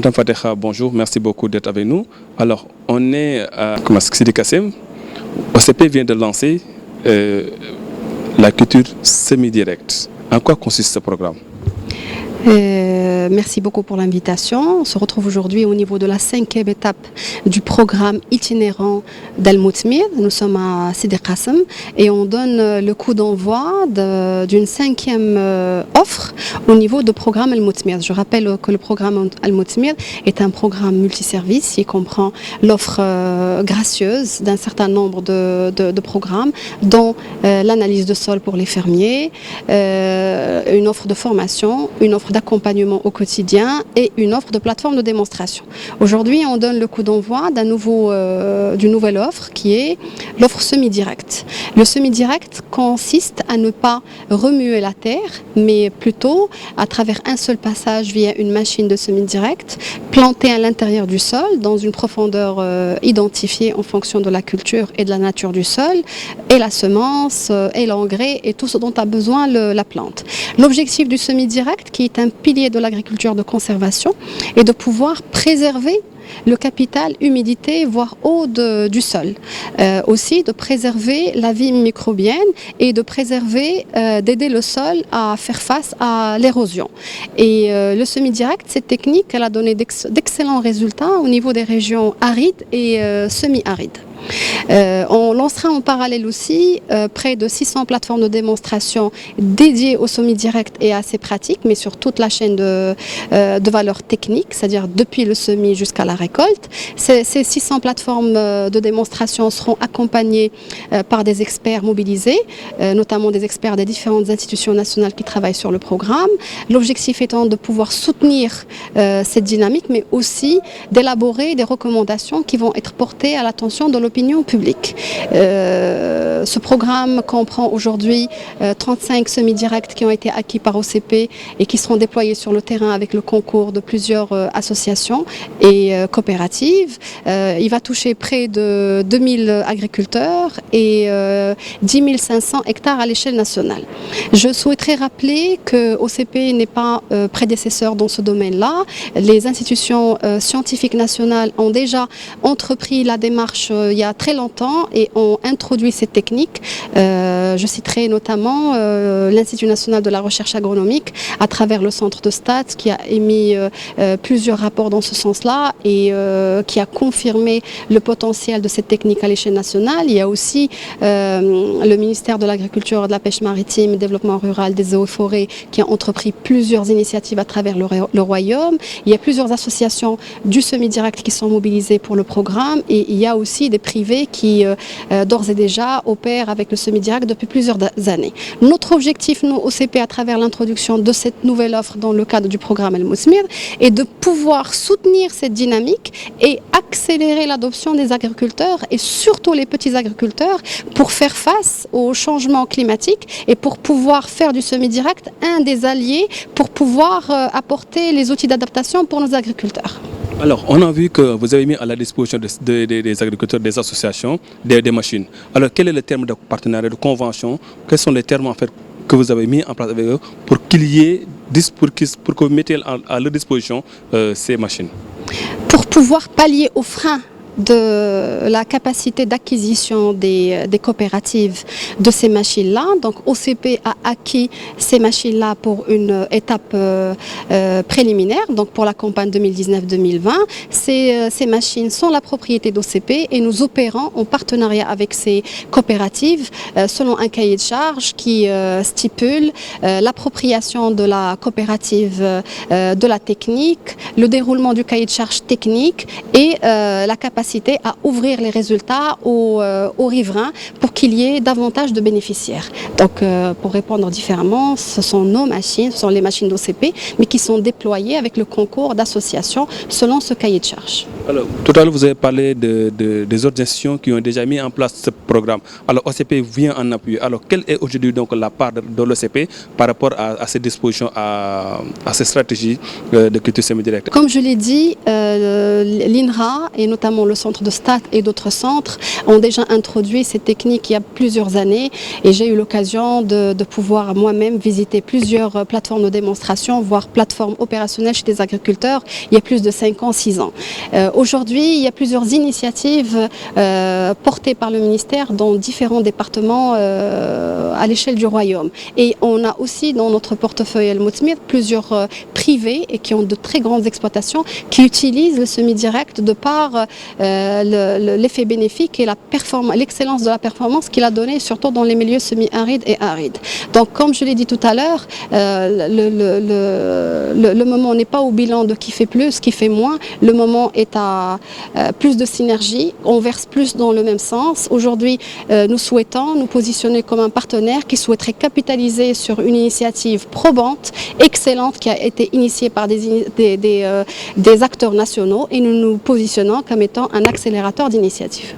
Madame Fateha, bonjour, merci beaucoup d'être avec nous. Alors, on est à Sidi Kassem. OCP vient de lancer la culture semi-directe. En quoi consiste ce programme? Merci beaucoup pour l'invitation. On se retrouve aujourd'hui au niveau de la 5e étape du programme itinérant d'Al-Moutmir. Nous sommes à Sidi Kassem et on donne le coup d'envoi d'une 5e offre au niveau du programme Al-Moutmir. Je rappelle que le programme Al-Moutmir est un programme multiservice qui comprend l'offre gracieuse d'un certain nombre de programmes, dont l'analyse de sol pour les fermiers, une offre de formation, une offre d'accompagnement au quotidien et une offre de plateforme de démonstration. Aujourd'hui, on donne le coup d'envoi d'une nouvelle offre qui est l'offre semi-directe. Le semi-direct consiste à ne pas remuer la terre, mais plutôt à travers un seul passage via une machine de semi-direct, planter à l'intérieur du sol dans une profondeur identifiée en fonction de la culture et de la nature du sol, et la semence, et l'engrais, et tout ce dont a besoin la plante. L'objectif du semi-direct, qui est un pilier de l'agriculture de conservation, est de pouvoir préserver le capital humidité, voire eau du sol. Aussi de préserver la vie microbienne et de préserver, d'aider le sol à faire face à l'érosion. Et le semi-direct, cette technique, elle a donné d'excellents résultats au niveau des régions arides et semi-arides. On lancera en parallèle aussi près de 600 plateformes de démonstration dédiées au semi-direct et à ses pratiques, mais sur toute la chaîne de valeur technique, c'est-à-dire depuis le semis jusqu'à la récolte. Ces 600 plateformes de démonstration seront accompagnées par des experts mobilisés, notamment des experts des différentes institutions nationales qui travaillent sur le programme. L'objectif étant de pouvoir soutenir cette dynamique, mais aussi d'élaborer des recommandations qui vont être portées à l'attention de l'opinion publique. Ce programme comprend aujourd'hui 35 semi-directs qui ont été acquis par OCP et qui seront déployés sur le terrain avec le concours de plusieurs associations et coopératives. Il va toucher près de 2000 agriculteurs et 10 500 hectares à l'échelle nationale. Je souhaiterais rappeler que OCP n'est pas prédécesseur dans ce domaine-là. Les institutions scientifiques nationales ont déjà entrepris la démarche il y a très longtemps et ont introduit cette technique. Je citerai notamment l'Institut national de la recherche agronomique à travers le centre de Stats qui a émis plusieurs rapports dans ce sens-là et qui a confirmé le potentiel de cette technique à l'échelle nationale. Il y a aussi le ministère de l'Agriculture, de la Pêche maritime, du Développement rural, des eaux et forêts qui a entrepris plusieurs initiatives à travers le Royaume. Il y a plusieurs associations du semi-direct qui sont mobilisées pour le programme et il y a aussi des privés qui d'ores et déjà opèrent avec le semi-direct depuis plusieurs années. Notre objectif, nous, OCP, à travers l'introduction de cette nouvelle offre dans le cadre du programme Al-Moutmir, est de pouvoir soutenir cette dynamique et accélérer l'adoption des agriculteurs et surtout les petits agriculteurs pour faire face au changement climatique et pour pouvoir faire du semi-direct un des alliés pour pouvoir apporter les outils d'adaptation pour nos agriculteurs. Alors, on a vu que vous avez mis à la disposition des agriculteurs, des associations, des machines. Alors, quel est le terme de partenariat, de convention? Quels sont les termes en fait que vous avez mis en place avec eux pour qu'il y ait, pour que vous mettiez à leur disposition ces machines? Pour pouvoir pallier aux freins de la capacité d'acquisition des coopératives de ces machines-là. Donc OCP a acquis ces machines-là pour une étape préliminaire, donc pour la campagne 2019-2020. Ces machines sont la propriété d'OCP et nous opérons en partenariat avec ces coopératives selon un cahier de charges qui stipule l'appropriation de la coopérative de la technique, le déroulement du cahier de charges technique et la capacité à ouvrir les résultats aux riverains pour qu'il y ait davantage de bénéficiaires. Donc pour répondre différemment, ce sont nos machines, ce sont les machines d'OCP, mais qui sont déployées avec le concours d'associations selon ce cahier de charges. Alors, tout à l'heure, vous avez parlé des autres institutions qui ont déjà mis en place ce programme. Alors, OCP vient en appui. Alors, quelle est aujourd'hui donc la part de l'OCP par rapport à ces dispositions, à ces stratégies de culture semi-directe? Comme je l'ai dit, l'INRA et notamment le centre de STAT et d'autres centres ont déjà introduit ces techniques il y a plusieurs années et j'ai eu l'occasion de pouvoir moi-même visiter plusieurs plateformes de démonstration, voire plateformes opérationnelles chez des agriculteurs il y a plus de 5 ans, 6 ans. Aujourd'hui, il y a plusieurs initiatives portées par le ministère dans différents départements à l'échelle du royaume. Et on a aussi dans notre portefeuille El Moutmir plusieurs privés et qui ont de très grandes exploitations qui utilisent le semi-direct de par l'effet bénéfique et l'excellence de la performance qu'il a donné surtout dans les milieux semi-arides et arides. Donc comme je l'ai dit tout à l'heure, le moment n'est pas au bilan de qui fait plus, qui fait moins. Le moment est à plus de synergie, on verse plus dans le même sens. Aujourd'hui, nous souhaitons nous positionner comme un partenaire qui souhaiterait capitaliser sur une initiative probante, excellente, qui a été initiée par des acteurs nationaux et nous nous positionnons comme étant un accélérateur d'initiatives.